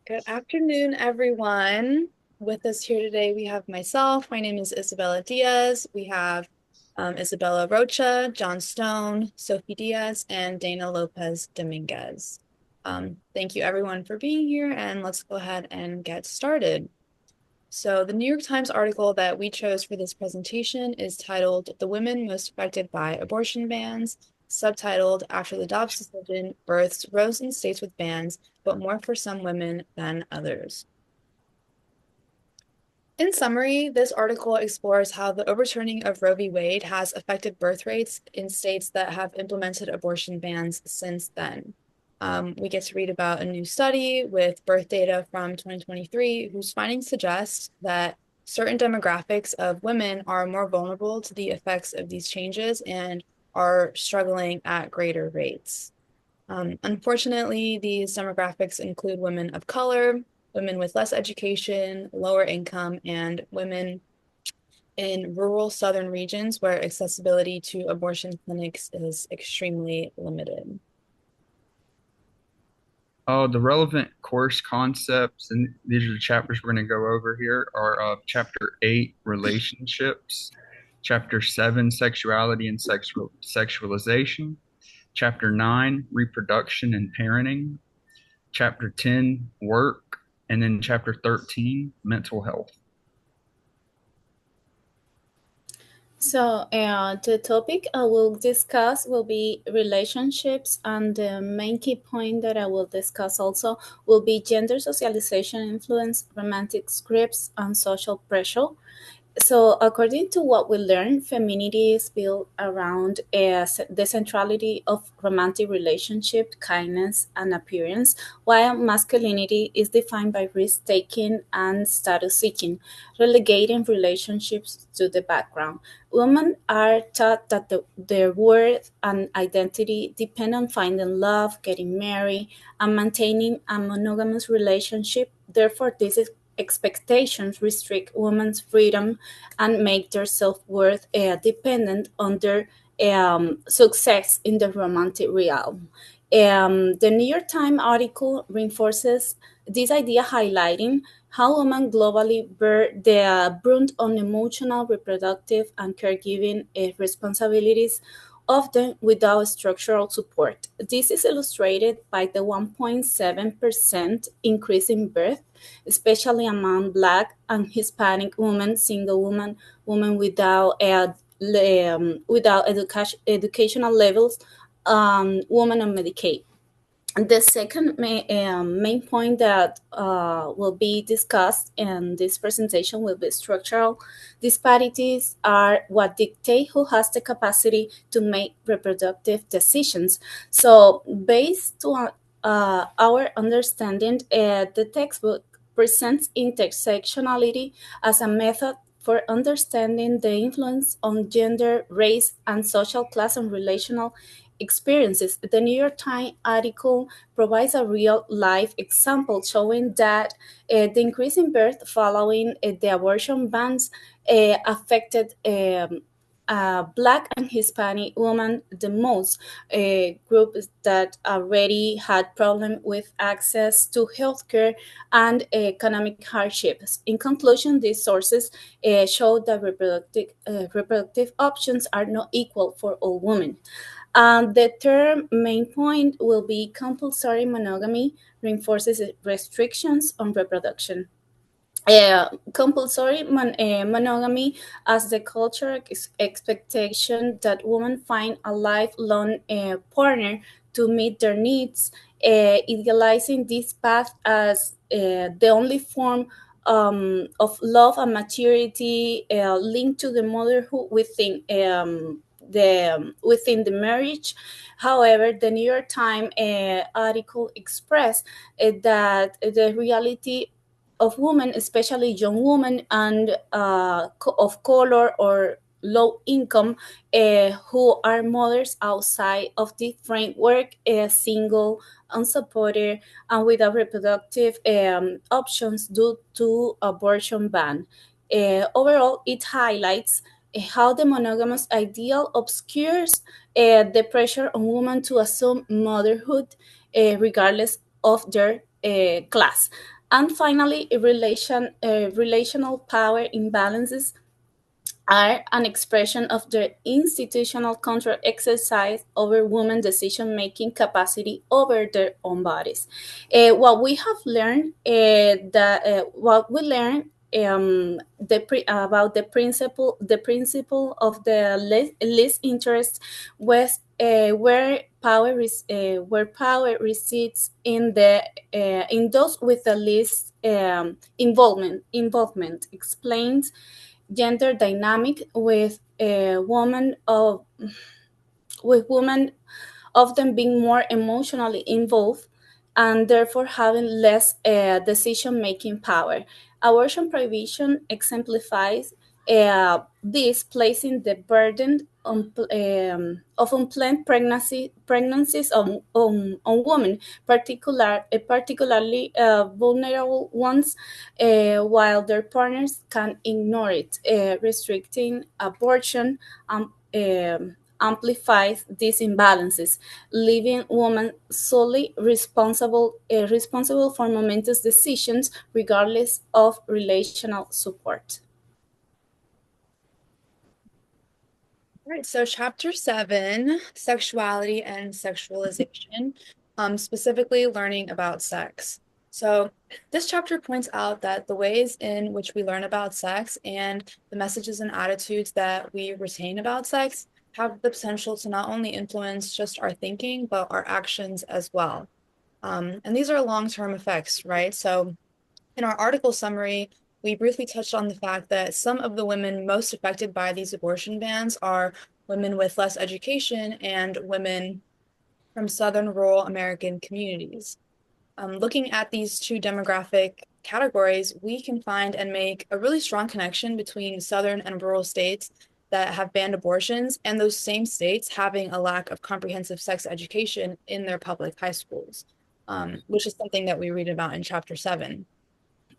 Good afternoon, everyone. With us here today, we have myself. My name is Isabella Diaz. We have Isabella Rocha, John Stone, Sophie Diaz, and Dana Lopez Dominguez. Thank you, everyone, for being here, and let's go ahead and get started. So, the New York Times article that we chose for this presentation is titled "The Women Most Affected by Abortion Bans," subtitled "After the Dobbs Decision, Births Rose in States with Bans, but More for Some Women Than Others." In summary, this article explores how the overturning of Roe v. Wade has affected birth rates in states that have implemented abortion bans since then. We get to read about a new study with birth data from 2023, whose findings suggest that certain demographics of women are more vulnerable to the effects of these changes and are struggling at greater rates. Unfortunately, these demographics include women of color, women with less education, lower income, and women in rural southern regions where accessibility to abortion clinics is extremely limited. The relevant course concepts, and these are the chapters we're going to go over here, are Chapter 8, Relationships, Chapter 7, Sexuality and Sexualization, Chapter 9, Reproduction and Parenting, Chapter 10, Work, and then Chapter 13, Mental Health. The topic I will discuss will be relationships, and the main key point that I will discuss also will be gender socialization influence, romantic scripts, and social pressure. So, according to what we learned, femininity is built around the centrality of romantic relationship, kindness, and appearance, while masculinity is defined by risk taking and status seeking, relegating relationships to the background. Women are taught that their worth and identity depend on finding love, getting married, and maintaining a monogamous relationship. Therefore, expectations restrict women's freedom and make their self-worth dependent on their success in the romantic realm. The New York Times article reinforces this idea, highlighting how women globally bear the brunt on emotional, reproductive, and caregiving responsibilities, often without structural support. This is illustrated by the 1.7% increase in birth, especially among Black and Hispanic women, single women, women without educational levels, women on Medicaid. The second main point that will be discussed in this presentation will be structural disparities are what dictate who has the capacity to make reproductive decisions. So, based on our understanding, the textbook presents intersectionality as a method for understanding the influence on gender, race, and social class and relational experiences. The New York Times article provides a real life example showing that the increase in birth following the abortion bans affected Black and Hispanic women the most, groups that already had problems with access to healthcare and economic hardships. In conclusion, these sources show that reproductive options are not equal for all women. The third main point will be compulsory monogamy reinforces restrictions on reproduction. Monogamy as the cultural expectation that women find a lifelong partner to meet their needs, idealizing this path as the only form of love and maturity linked to the motherhood within the marriage. However, the New York Times article expressed that the reality of women, especially young women and of color or low income, who are mothers outside of the framework, single, unsupported, and without reproductive options due to abortion ban. Overall, it highlights how the monogamous ideal obscures the pressure on women to assume motherhood regardless of their class. And finally, relational power imbalances are an expression of the institutional control exercised over women's decision-making capacity over their own bodies. What we have learned, what we learned about the principle of the least interest was where power resides in those with the least involvement explains gender dynamic with women often being more emotionally involved and therefore having less decision-making power. Abortion prohibition exemplifies this, placing the burden of unplanned pregnancies on women, particularly vulnerable ones, while their partners can ignore it, restricting abortion. Amplifies these imbalances, leaving women solely responsible for momentous decisions, regardless of relational support. All right, so chapter 7, sexuality and sexualization, specifically learning about sex. So this chapter points out that the ways in which we learn about sex and the messages and attitudes that we retain about sex have the potential to not only influence just our thinking, but our actions as well. And these are long-term effects, right? So in our article summary, we briefly touched on the fact that some of the women most affected by these abortion bans are women with less education and women from Southern rural American communities. Looking at these two demographic categories, we can find and make a really strong connection between Southern and rural states that have banned abortions and those same states having a lack of comprehensive sex education in their public high schools, which is something that we read about in chapter 7.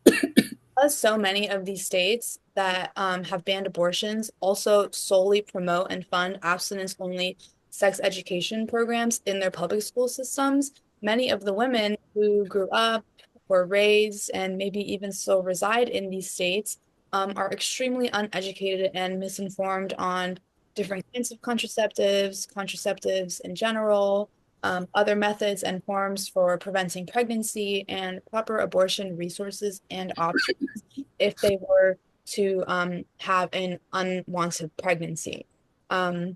Because so many of these states that have banned abortions also solely promote and fund abstinence-only sex education programs in their public school systems, many of the women who grew up, were raised, and maybe even still reside in these states are extremely uneducated and misinformed on different kinds of contraceptives in general, other methods and forms for preventing pregnancy, and proper abortion resources and options if they were to have an unwanted pregnancy. Um,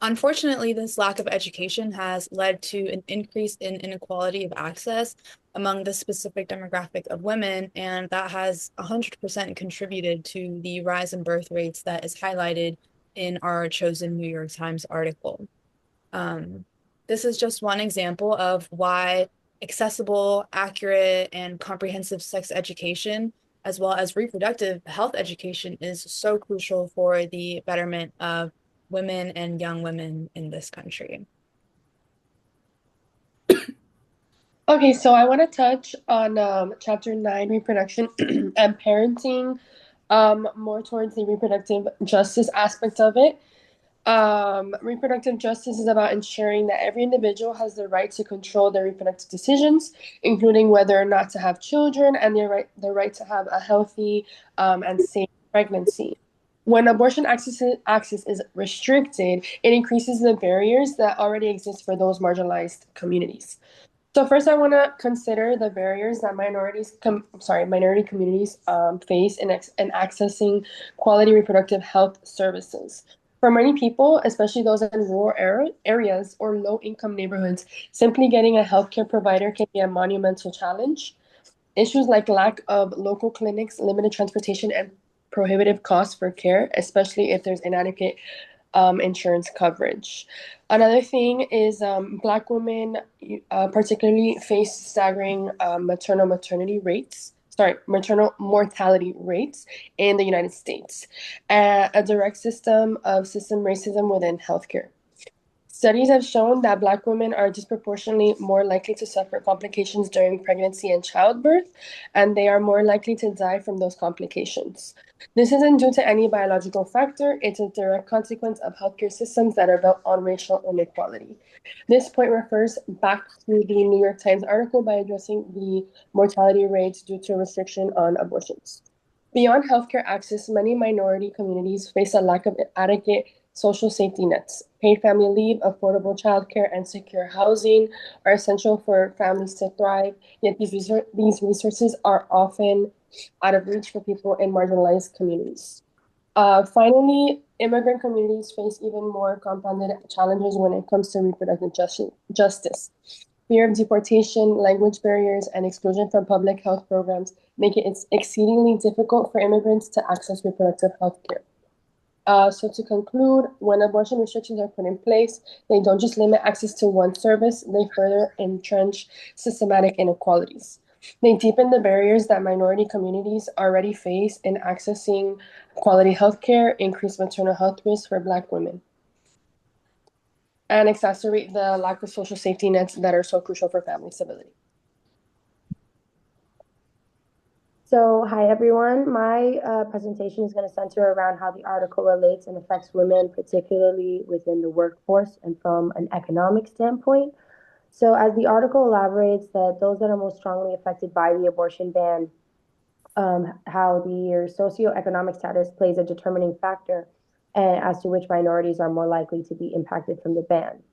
Unfortunately, this lack of education has led to an increase in inequality of access among the specific demographic of women, and that has 100% contributed to the rise in birth rates that is highlighted in our chosen New York Times article. Um, this is just one example of why accessible, accurate, and comprehensive sex education, as well as reproductive health education, is so crucial for the betterment of women and young women in this country. Okay, so I want to touch on chapter 9, reproduction and parenting, more towards the reproductive justice aspect of it. Reproductive justice is about ensuring that every individual has the right to control their reproductive decisions, including whether or not to have children and their right to have a healthy and safe pregnancy. When abortion access is restricted, it increases the barriers that already exist for those marginalized communities. So first, I want to consider the barriers that minority communities face in accessing quality reproductive health services. For many people, especially those in rural areas or low-income neighborhoods, simply getting a healthcare provider can be a monumental challenge. Issues like lack of local clinics, limited transportation, and prohibitive costs for care, especially if there's inadequate insurance coverage. Another thing is Black women particularly face staggering maternal mortality rates in the United States, a direct system racism within healthcare. Studies have shown that Black women are disproportionately more likely to suffer complications during pregnancy and childbirth, and they are more likely to die from those complications. This isn't due to any biological factor, it's a direct consequence of healthcare systems that are built on racial inequality. This point refers back to the New York Times article by addressing the mortality rates due to restriction on abortions. Beyond healthcare access, many minority communities face a lack of adequate social safety nets. Paid family leave, affordable childcare, and secure housing are essential for families to thrive, yet these resources are often out of reach for people in marginalized communities. Finally, immigrant communities face even more compounded challenges when it comes to reproductive justice. Fear of deportation, language barriers, and exclusion from public health programs make it exceedingly difficult for immigrants to access reproductive health care. So to conclude, when abortion restrictions are put in place, they don't just limit access to one service, they further entrench systematic inequalities. They deepen the barriers that minority communities already face in accessing quality healthcare, increase maternal health risks for Black women, and exacerbate the lack of social safety nets that are so crucial for family stability. So, hi everyone. My presentation is going to center around how the article relates and affects women, particularly within the workforce and from an economic standpoint. So, as the article elaborates, that those that are most strongly affected by the abortion ban, how their socioeconomic status plays a determining factor, and as to which minorities are more likely to be impacted from the ban.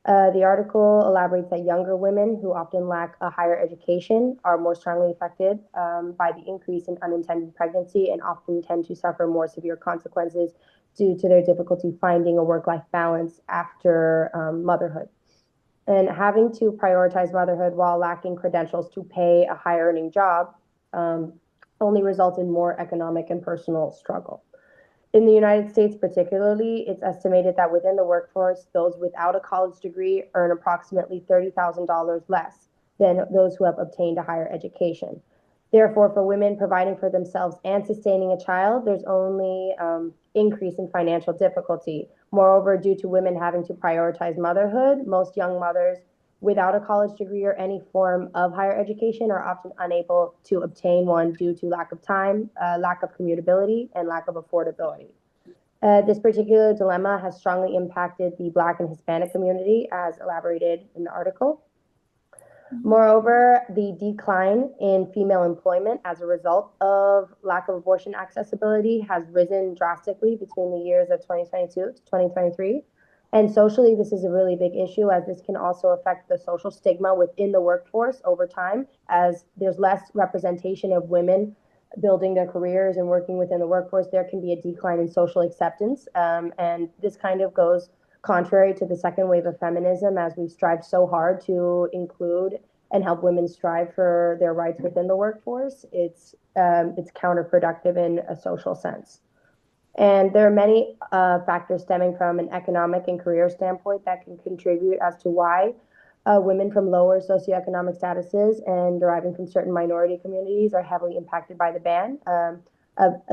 The article elaborates that younger women who often lack a higher education are more strongly affected by the increase in unintended pregnancy and often tend to suffer more severe consequences due to their difficulty finding a work-life balance after motherhood. And having to prioritize motherhood while lacking credentials to pay a high earning job only results in more economic and personal struggle. In the United States, particularly, it's estimated that within the workforce, those without a college degree earn approximately $30,000 less than those who have obtained a higher education. Therefore, for women providing for themselves and sustaining a child, there's only increase in financial difficulty. Moreover, due to women having to prioritize motherhood, most young mothers without a college degree or any form of higher education are often unable to obtain one due to lack of time, lack of commutability, and lack of affordability. This particular dilemma has strongly impacted the Black and Hispanic community, as elaborated in the article. Moreover, the decline in female employment as a result of lack of abortion accessibility has risen drastically between the years of 2022 to 2023. And socially, this is a really big issue, as this can also affect the social stigma within the workforce over time, as there's less representation of women building their careers and working within the workforce. There can be a decline in social acceptance. And this kind of goes contrary to the second wave of feminism, as we've strived so hard to include and help women strive for their rights within the workforce. It's counterproductive in a social sense. And there are many factors stemming from an economic and career standpoint that can contribute as to why women from lower socioeconomic statuses and deriving from certain minority communities are heavily impacted by the ban.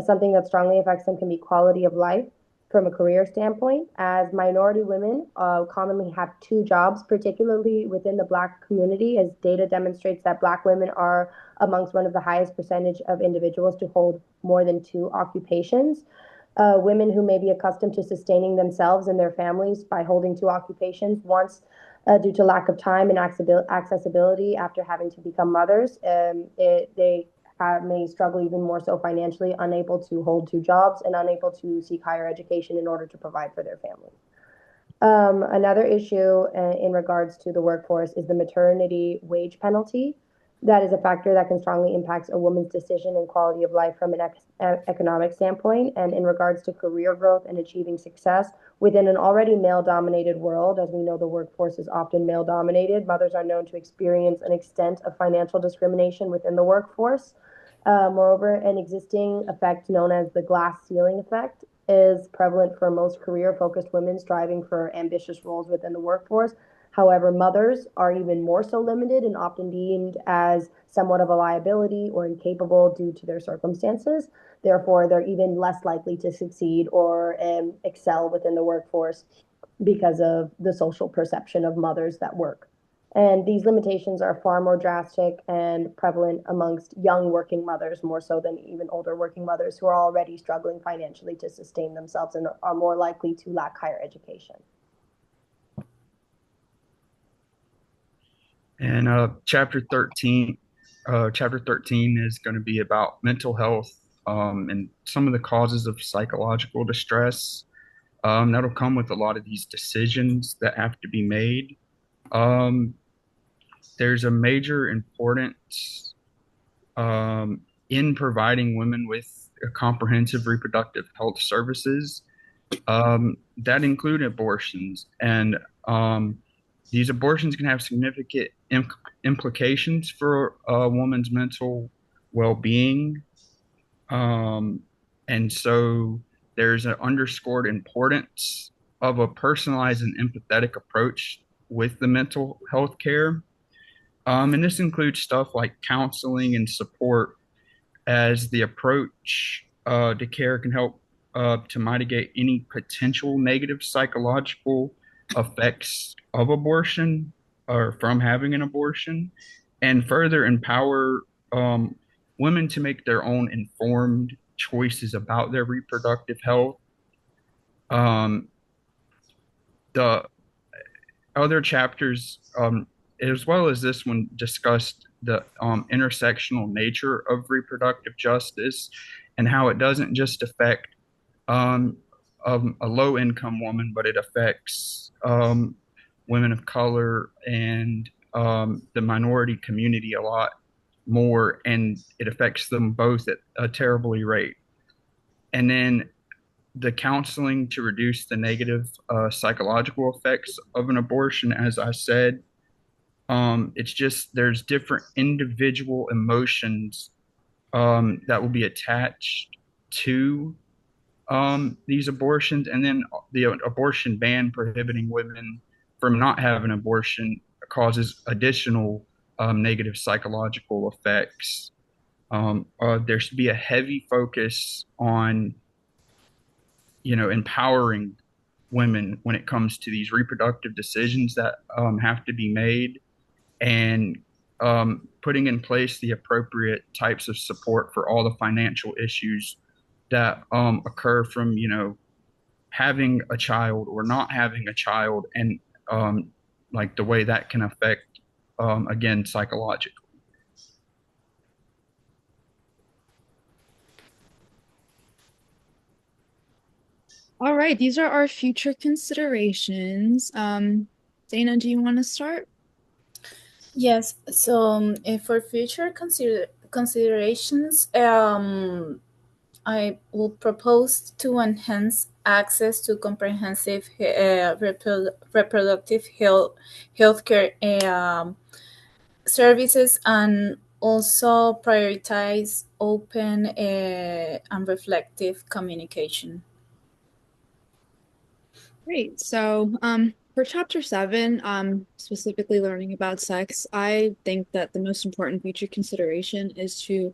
Something that strongly affects them can be quality of life from a career standpoint, as minority women commonly have two jobs, particularly within the Black community, as data demonstrates that Black women are amongst one of the highest percentage of individuals to hold more than two occupations. Women who may be accustomed to sustaining themselves and their families by holding two occupations once due to lack of time and accessibility after having to become mothers, they may struggle even more so financially, unable to hold two jobs and unable to seek higher education in order to provide for their family. Another issue in regards to the workforce is the maternity wage penalty. That is a factor that can strongly impact a woman's decision and quality of life from an economic standpoint. And in regards to career growth and achieving success within an already male-dominated world, as we know the workforce is often male-dominated, mothers are known to experience an extent of financial discrimination within the workforce. Moreover, an existing effect known as the glass ceiling effect is prevalent for most career-focused women striving for ambitious roles within the workforce. However, mothers are even more so limited and often deemed as somewhat of a liability or incapable due to their circumstances. Therefore, they're even less likely to succeed or excel within the workforce. because of the social perception of mothers that work. And these limitations are far more drastic and prevalent amongst young working mothers, more so than even older working mothers who are already struggling financially to sustain themselves and are more likely to lack higher education. And chapter 13 is going to be about mental health and some of the causes of psychological distress. That'll come with a lot of these decisions that have to be made. Um, there's a major importance in providing women with comprehensive reproductive health services that include abortions. And these abortions can have significant implications for a woman's mental well-being. And so there's an underscored importance of a personalized and empathetic approach with the mental health care. And this includes stuff like counseling and support, as the approach to care can help to mitigate any potential negative psychological effects of abortion or from having an abortion, and further empower women to make their own informed choices about their reproductive health. Um, the other chapters, as well as this one, discussed the intersectional nature of reproductive justice and how it doesn't just affect um, a low income woman, but it affects women of color and the minority community a lot more, and it affects them both at a terribly rate. And then the counseling to reduce the negative psychological effects of an abortion, as I said, it's just there's different individual emotions that will be attached to these abortions, and then the abortion ban prohibiting women from not having abortion causes additional negative psychological effects. There should be a heavy focus on, empowering women when it comes to these reproductive decisions that have to be made, and putting in place the appropriate types of support for all the financial issues that occur from, having a child or not having a child, and like the way that can affect, again, psychologically. All right, these are our future considerations. Dana, do you want to start? Yes. So for future considerations, I will propose to enhance access to comprehensive reproductive healthcare services, and also prioritize open and reflective communication. Great. So, for chapter 7, specifically learning about sex, I think that the most important future consideration is to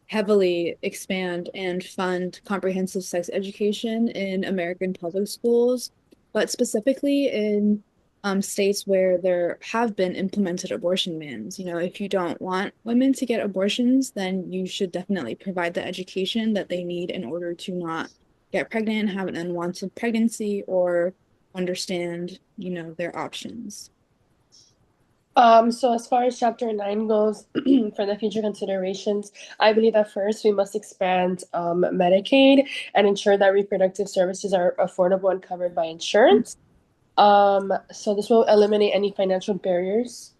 heavily expand and fund comprehensive sex education in American public schools, but specifically in states where there have been implemented abortion bans. If you don't want women to get abortions, then you should definitely provide the education that they need in order to not get pregnant, have an unwanted pregnancy, or understand, their options. So as far as chapter 9 goes, for the future considerations, I believe that first we must expand Medicaid and ensure that reproductive services are affordable and covered by insurance. So this will eliminate any financial barriers.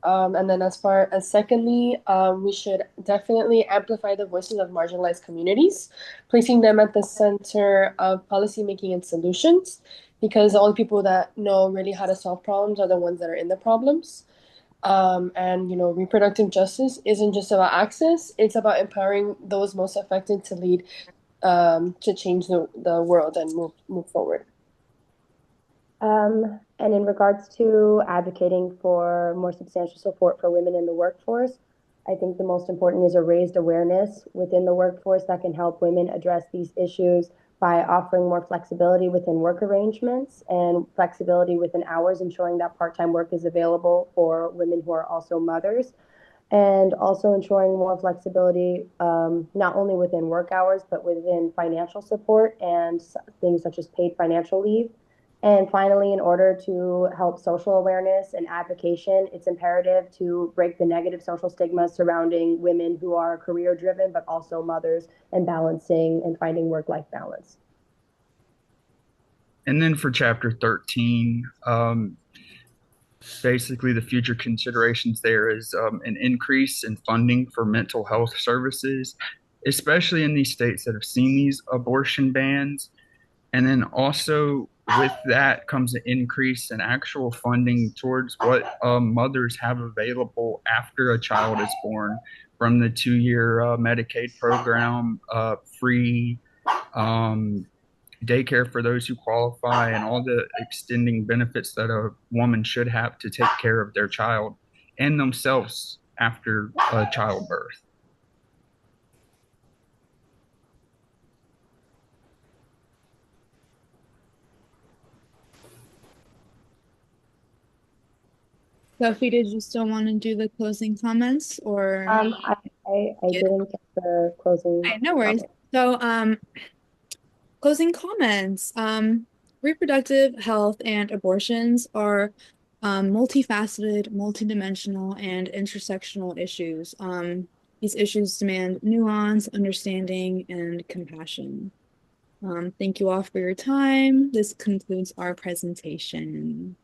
And then as far as secondly, we should definitely amplify the voices of marginalized communities, placing them at the center of policymaking and solutions, because the only people that know really how to solve problems are the ones that are in the problems. And reproductive justice isn't just about access; it's about empowering those most affected to lead, to change the world and move forward. And in regards to advocating for more substantial support for women in the workforce, I think the most important is a raised awareness within the workforce that can help women address these issues by offering more flexibility within work arrangements and flexibility within hours, ensuring that part-time work is available for women who are also mothers, and also ensuring more flexibility, not only within work hours, but within financial support and things such as paid financial leave. And finally, in order to help social awareness and advocacy, it's imperative to break the negative social stigma surrounding women who are career driven, but also mothers, and balancing and finding work-life balance. And then for chapter 13, basically the future considerations there is an increase in funding for mental health services, especially in these states that have seen these abortion bans. And then also with that comes an increase in actual funding towards what mothers have available after a child is born, from the 2-year Medicaid program, free daycare for those who qualify, and all the extending benefits that a woman should have to take care of their child and themselves after childbirth. Sophie, did you still want to do the closing comments or? I didn't get the closing. No worries. So, closing comments. Reproductive health and abortions are multifaceted, multidimensional, and intersectional issues. These issues demand nuance, understanding, and compassion. Thank you all for your time. This concludes our presentation.